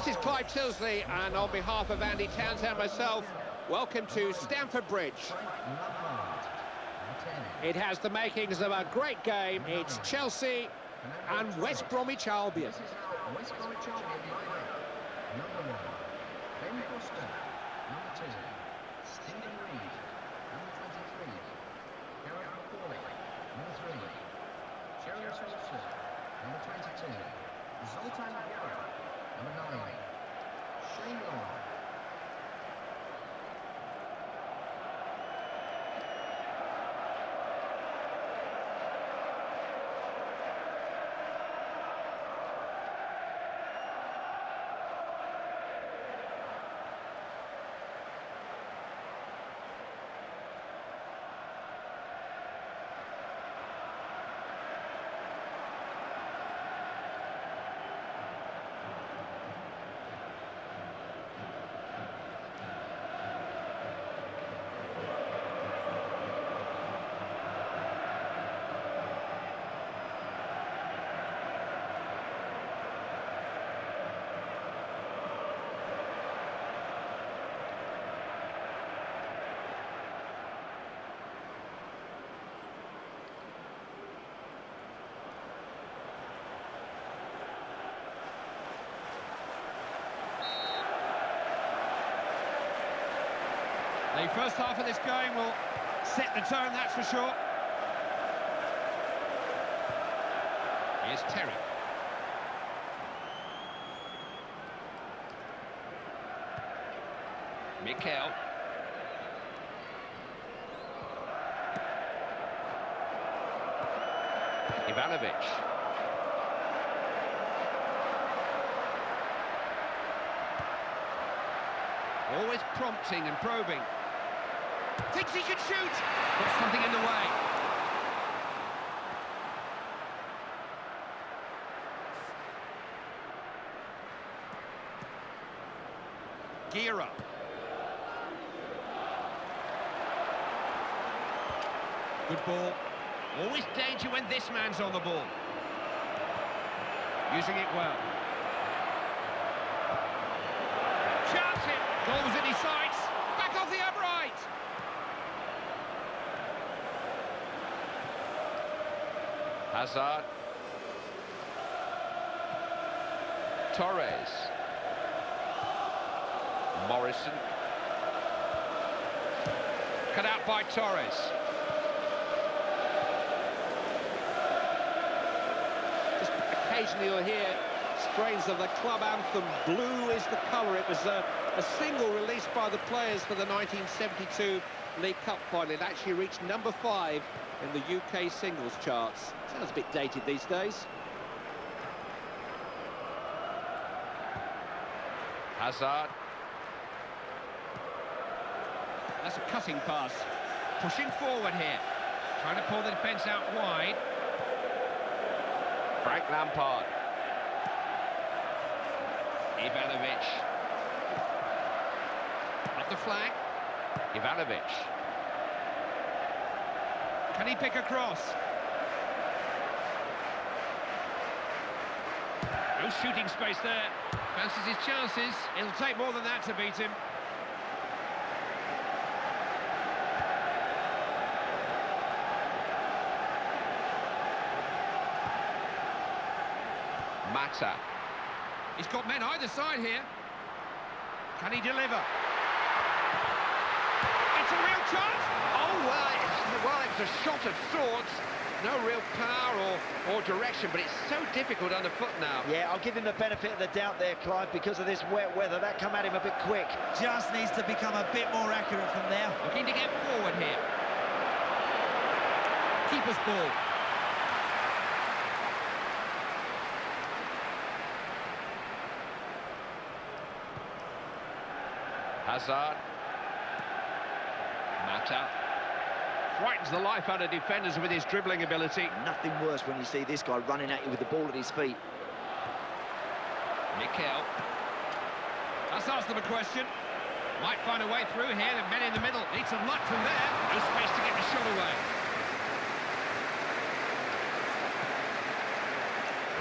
This is Clive Tilsley, and on behalf of Andy Townsend and myself, welcome to Stamford Bridge. It has the makings of a great game. It's Chelsea and West Bromwich Albion. West Bromwich Albion number 1, Ben Foster, number 2, Stephen Reed, number 23, Gareth McCauley, number 3, Sheridan Wilson, number 22, Zoltan Yara, number 9, Shane Long. The first half of this game will set the tone, that's for sure. Here's Terry. Mikel. Ivanovic. Always prompting and probing. Thinks he can shoot! Got something in the way. Gear up. Good ball. Always danger when this man's on the ball. Using it well. Chance it! Goal was in his sights. Back off the upright! Hazard. Torres. Morrison. Cut out by Torres. Just occasionally you'll hear strains of the club anthem, Blue is the colour. It was a single released by the players for the 1972 League Cup final. It actually reached number 5 in the UK singles charts. Sounds a bit dated these days. Hazard. That's a cutting pass. Pushing forward here. Trying to pull the defence out wide. Frank Lampard. Ivanovic. Up the flank. Ivanovic. Can he pick a cross? No shooting space there. Fancies his chances. It'll take more than that to beat him. Mata. He's got men either side here. Can he deliver? It's a real chance. Oh, well, it's a shot of sorts. No real power or direction, but it's so difficult underfoot now. Yeah, I'll give him the benefit of the doubt there, Clive, because of this wet weather. That come at him a bit quick. Just needs to become a bit more accurate from there. Looking to get forward here. Keeper's ball. Hazard. Mata. Frightens the life out of defenders with his dribbling ability. Nothing worse when you see this guy running at you with the ball at his feet. Mikel. That's asked them a question. Might find a way through here. The men in the middle need some luck from there. No space to get the shot away.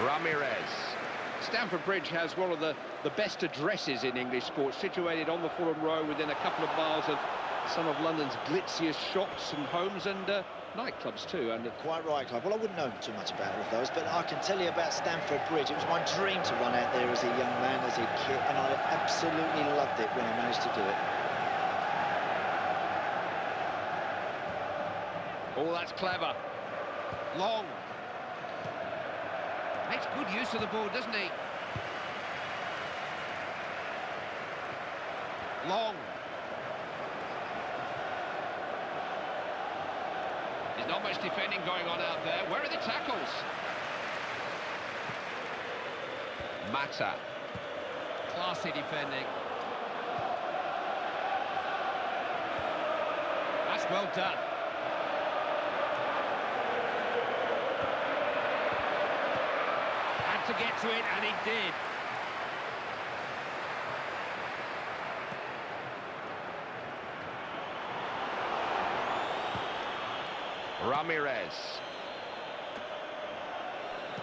Ramirez. Stamford Bridge has one of the best addresses in English sports, situated on the Fulham Road within a couple of miles of some of London's glitziest shops and homes and nightclubs too. And Quite right, Clive. Well, I wouldn't know too much about all of those, but I can tell you about Stamford Bridge. It was my dream to run out there as a young man, as a kid, and I absolutely loved it when I managed to do it. oh, that's clever. Long. Makes good use of the ball, doesn't he? Long. There's not much defending going on out there. Where are the tackles? Mata. Classy defending. That's well done. Had to get to it, and he did. Ramirez.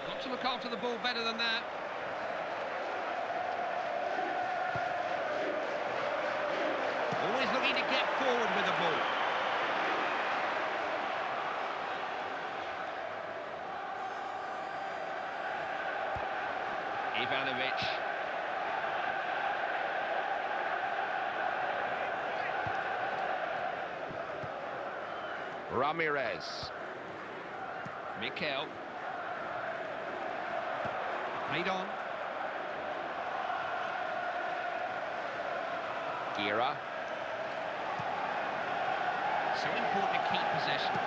Got to look after the ball better than that. Always looking to get forward with the ball. Ivanovic. Ramirez. Mikel. Played on. Gira. So important to keep possession.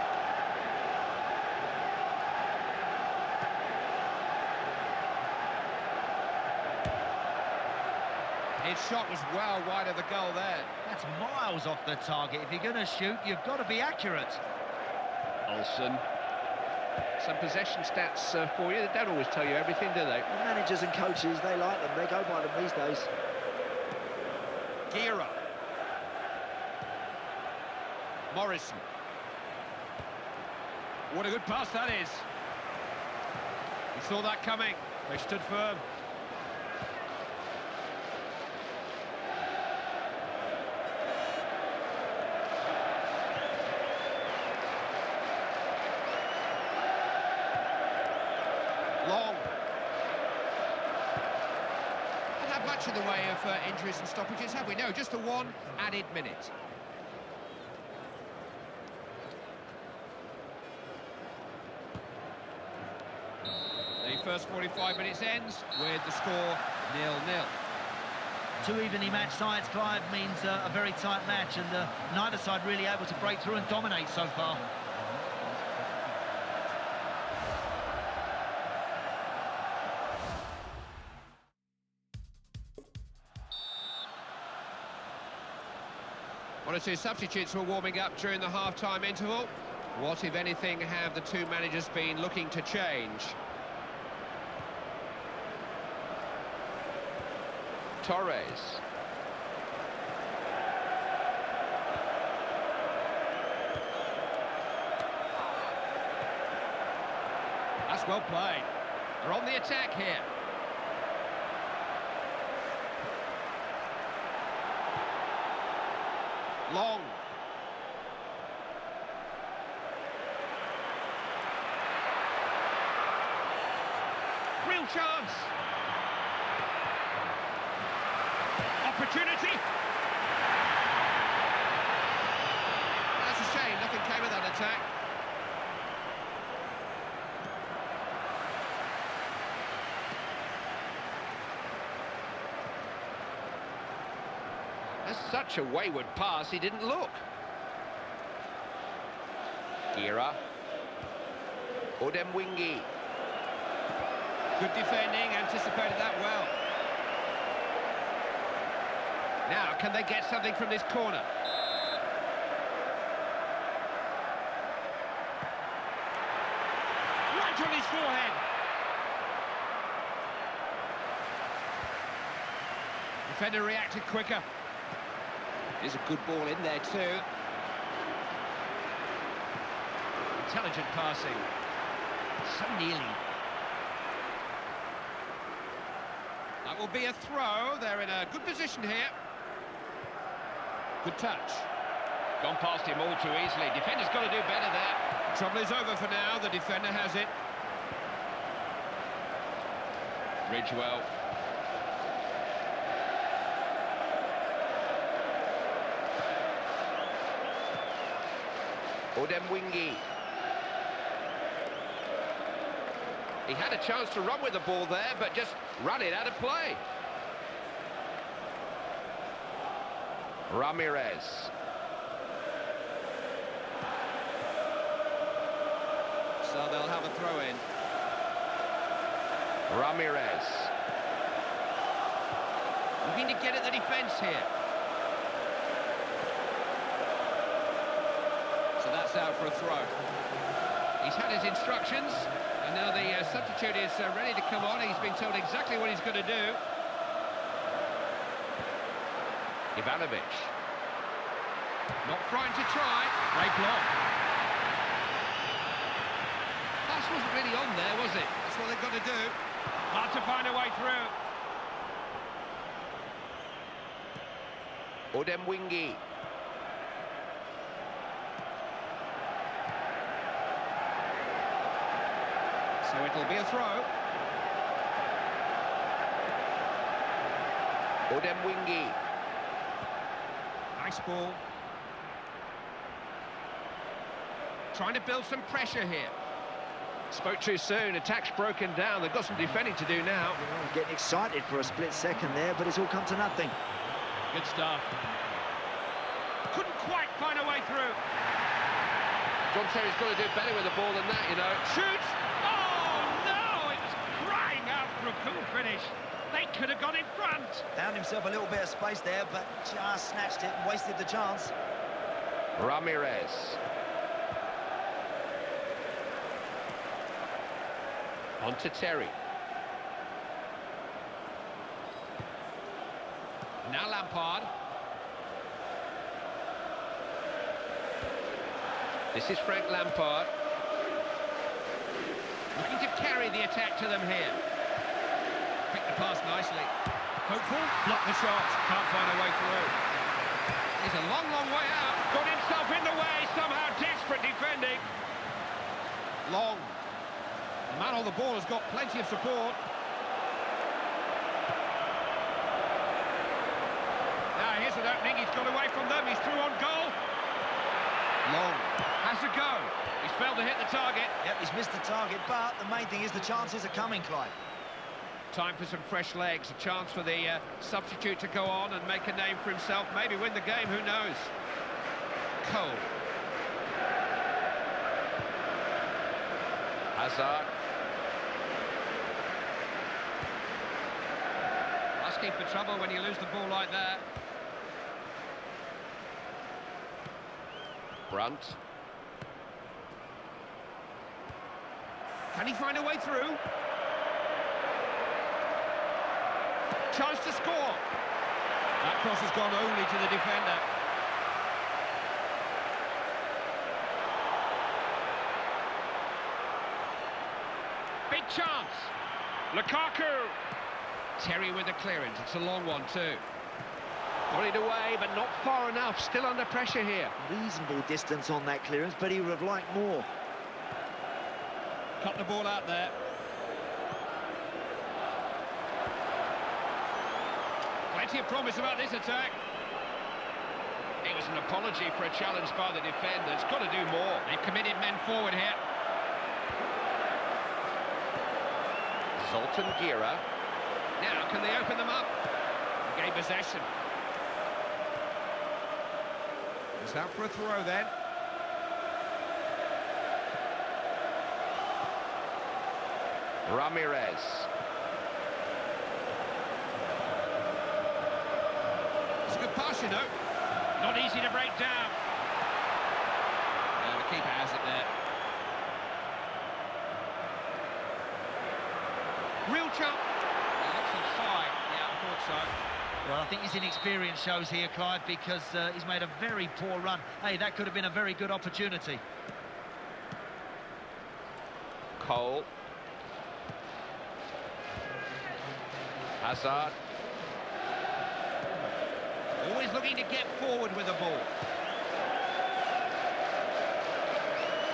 His shot was well wide of the goal there. That's miles off the target. If you're going to shoot, you've got to be accurate. Olsen. Some possession stats for you. They don't always tell you everything, do they? The managers and coaches, they like them. They go by them these days. Gira. Morrison. What a good pass that is. He saw that coming. They stood firm. Long. Haven't had much in the way of injuries and stoppages, have we? No, just the one added minute. The first 45 minutes ends with the score 0-0. Two evenly matched sides, Clive, means a very tight match, and neither side really able to break through and dominate so far. One or two substitutes were warming up during the half-time interval. What, if anything, have the two managers been looking to change? Torres. That's well played. They're on the attack here. Long. Real chance. Opportunity. That's a shame, nothing came of that attack. That's such a wayward pass, he didn't look. Gira. Odemwingie. Good defending, anticipated that well. Now, can they get something from this corner? Right on his forehead. Defender reacted quicker. There's a good ball in there too. Intelligent passing. So nearly. It will be a throw. They're in a good position here. Good touch. Gone past him all too easily. Defender's got to do better there. Trouble is over for now. The defender has it. Ridgewell. Odemwingie. He had a chance to run with the ball there, but just ran it out of play. Ramirez. So they'll have a throw-in. Ramirez. Looking to get at the defence here. So that's out for a throw. He's had his instructions, and now the substitute is ready to come on. He's been told exactly what he's going to do. Ivanovic. Not frightened to try. Great block. Pass wasn't really on there, was it? That's what they've got to do. Hard to find a way through. Odemwingie. So it'll be a throw. Odemwingie. Nice ball. Trying to build some pressure here. Spoke too soon. Attack's broken down. They've got some defending to do now. Getting excited for a split second there, but it's all come to nothing. Good stuff. Couldn't quite find a way through. John Terry's got to do better with the ball than that, you know. Shoots! Oh, no! It was crying out for a cool finish. They could have got in front. Found himself a little bit of space there, but just snatched it and wasted the chance. Ramirez. On to Terry. Now Lampard. This is Frank Lampard. Looking to carry the attack to them here. Picked the pass nicely. Hopeful, block the shot. Can't find a way through. He's a long, long way out. Got himself in the way, somehow desperate defending. Long. The man on the ball has got plenty of support. Now here's an opening, he's got away from them, he's through on goal. Long. Has a go. He's failed to hit the target. Yep, he's missed the target, but the main thing is the chances are coming, Clive. Time for some fresh legs, a chance for the substitute to go on and make a name for himself, maybe win the game, who knows. Cole. Hazard. Asking for trouble when you lose the ball like that. Brunt. Can he find a way through? Chance to score. That cross has gone only to the defender. Big chance. Lukaku. Terry with the clearance. It's a long one too. Got it away, but not far enough. Still under pressure here. Reasonable distance on that clearance, but he would have liked more. Cut the ball out there. Plenty of promise about this attack. It was an apology for a challenge by the defender. It's got to do more. They've committed men forward here. Zoltan Gira. Now, can they open them up? Gain possession. It's out for a throw then. Ramirez. It's a good pass, you know. Not easy to break down. The keeper has it there. Real chance. Looks offside. Yeah, I thought so. Well, I think his inexperience shows here, Clive, because he's made a very poor run. Hey, that could have been a very good opportunity. Cole. Hazard. Always looking to get forward with the ball.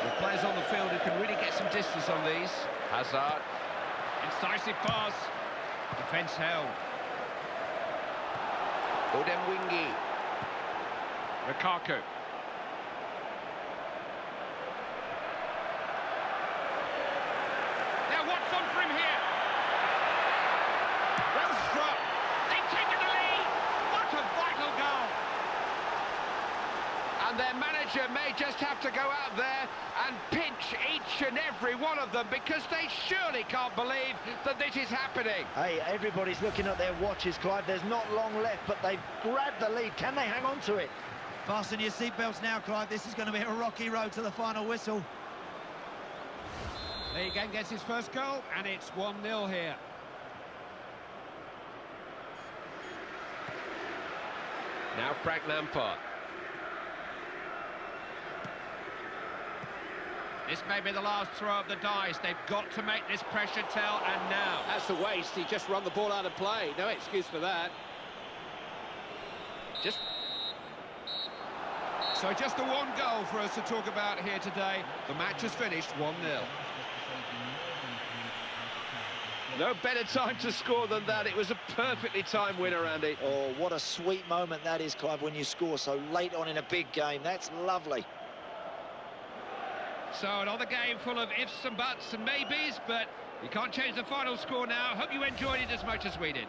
The players on the field who can really get some distance on these. Hazard. Incisive pass. Defence held. Odemwingie. Lukaku. Now what's on for him here? Well struck. They've taken the lead. What a vital goal. And their manager may just have to go out there and pinch each and every one of them, because they surely can't believe that this is happening. Hey, everybody's looking at their watches, Clive. There's not long left, but they've grabbed the lead. Can they hang on to it? Fasten your seatbelts now, Clive. This is going to be a rocky road to the final whistle. Lee again gets his first goal, and it's 1-0 here. Now Frank Lampard. This may be the last throw of the dice. They've got to make this pressure tell, and now. That's a waste. He just run the ball out of play. No excuse for that. So just the one goal for us to talk about here today. The match has finished 1-0. No better time to score than that. It was a perfectly timed winner, Andy. Oh, what a sweet moment that is, Clive, when you score so late on in a big game. That's lovely. So another game full of ifs and buts and maybes, but you can't change the final score now. Hope you enjoyed it as much as we did.